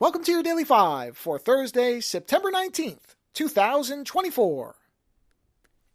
Welcome to your Daily 5 for Thursday, September 19th, 2024.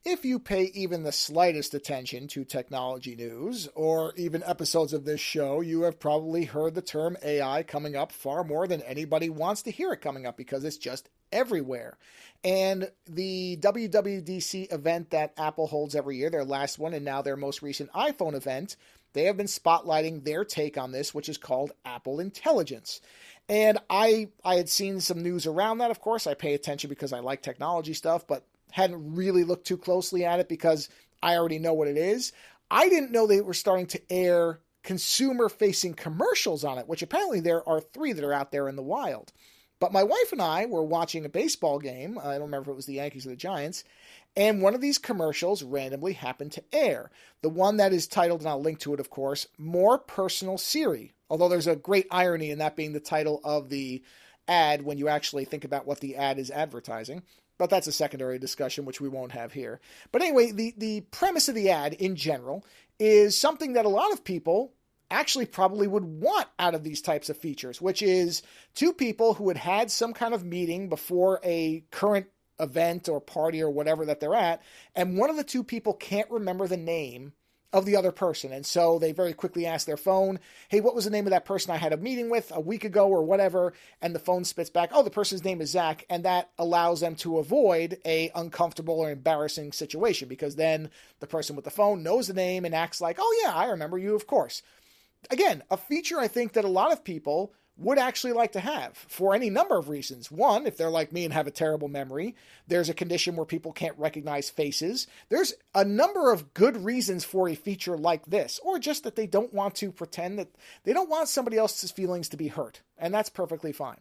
If you pay even the slightest attention to technology news, or even episodes of this show, you have probably heard the term AI coming up far more than anybody wants to hear it coming up because it's just everywhere. And the WWDC event that Apple holds every year, their last one and now their most recent iPhone event, they have been spotlighting their take on this, which is called Apple Intelligence. And I had seen some news around that, of course. I pay attention because I like technology stuff, but hadn't really looked too closely at it because I already know what it is. I didn't know they were starting to air consumer-facing commercials on it, which apparently there are 3 that are out there in the wild. But my wife and I were watching a baseball game. I don't remember if it was the Yankees or the Giants. And one of these commercials randomly happened to air. The one that is titled, and I'll link to it, of course, More Personal Siri. Although there's a great irony in that being the title of the ad when you actually think about what the ad is advertising. But that's a secondary discussion, which we won't have here. But anyway, the premise of the ad in general is something that a lot of people actually probably would want out of these types of features, which is 2 people who had some kind of meeting before a current event or party or whatever that they're at, and one of the 2 people can't remember the name of the other person. And so they very quickly ask their phone, hey, what was the name of that person I had a meeting with a week ago or whatever? And the phone spits back, oh, the person's name is Zach. And that allows them to avoid a uncomfortable or embarrassing situation because then the person with the phone knows the name and acts like, oh yeah, I remember you, of course. Again, a feature I think that a lot of people would actually like to have for any number of reasons. One, if they're like me and have a terrible memory, there's a condition where people can't recognize faces. There's a number of good reasons for a feature like this, or just that they don't want to pretend that they don't want somebody else's feelings to be hurt. And that's perfectly fine.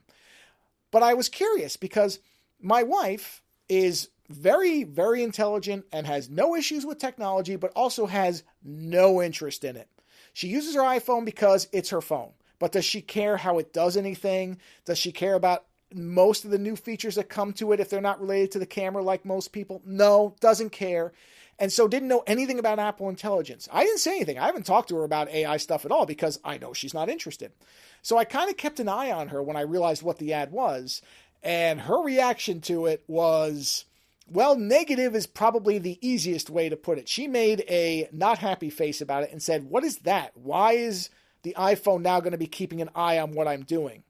But I was curious because my wife is very, very intelligent and has no issues with technology, but also has no interest in it. She uses her iPhone because it's her phone. But does she care how it does anything? Does she care about most of the new features that come to it if they're not related to the camera like most people? No, doesn't care. And so didn't know anything about Apple Intelligence. I didn't say anything. I haven't talked to her about AI stuff at all because I know she's not interested. So I kind of kept an eye on her when I realized what the ad was. And her reaction to it was, well, negative is probably the easiest way to put it. She made a not happy face about it and said, what is that? Why is the iPhone now going to be keeping an eye on what I'm doing?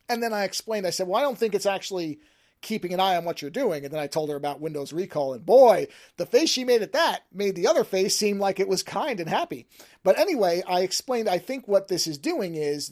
And then I explained, I said, well, I don't think it's actually keeping an eye on what you're doing. And then I told her about Windows Recall, and boy, the face she made at that made the other face seem like it was kind and happy. But anyway, I explained, I think what this is doing is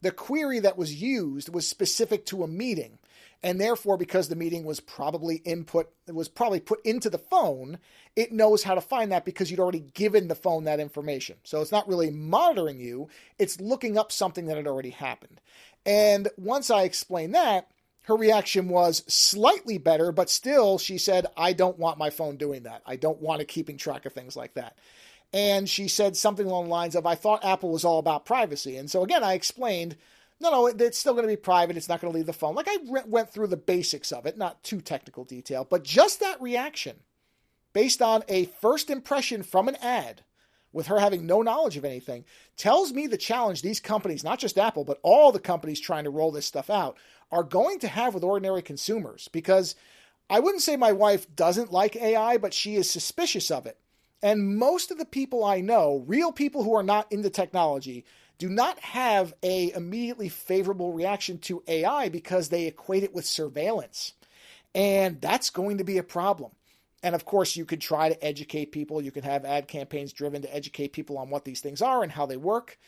the query that was used was specific to a meeting. And therefore, because the meeting was probably put into the phone, it knows how to find that because you'd already given the phone that information. So it's not really monitoring you. It's looking up something that had already happened. And once I explained that, her reaction was slightly better, but still she said, I don't want my phone doing that. I don't want it keeping track of things like that. And she said something along the lines of, I thought Apple was all about privacy. And so again, I explained, no, it's still going to be private. It's not going to leave the phone. Like I went through the basics of it, not too technical detail, but just that reaction based on a first impression from an ad with her having no knowledge of anything tells me the challenge these companies, not just Apple, but all the companies trying to roll this stuff out are going to have with ordinary consumers. Because I wouldn't say my wife doesn't like AI, but she is suspicious of it. And most of the people I know, real people who are not into technology, do not have a immediately favorable reaction to AI because they equate it with surveillance. And that's going to be a problem. And of course, you could try to educate people. You can have ad campaigns driven to educate people on what these things are and how they work.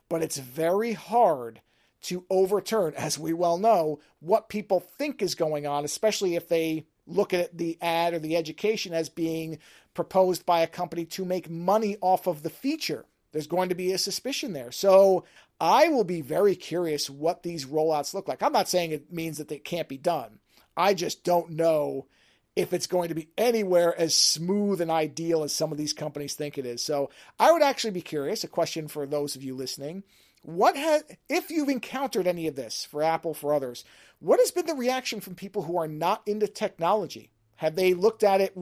But it's very hard to overturn, as we well know, what people think is going on, especially if they look at the ad or the education as being proposed by a company to make money off of the feature. There's going to be a suspicion there. So I will be very curious what these rollouts look like. I'm not saying it means that they can't be done. I just don't know if it's going to be anywhere as smooth and ideal as some of these companies think it is. So I would actually be curious, a question for those of you listening, if you've encountered any of this for Apple, for others, what has been the reaction from people who are not into technology? Have they looked at it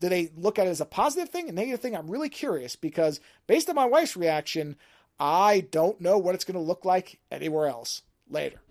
do they look at it as a positive thing, a negative thing? I'm really curious because based on my wife's reaction, I don't know what it's going to look like anywhere else. Later.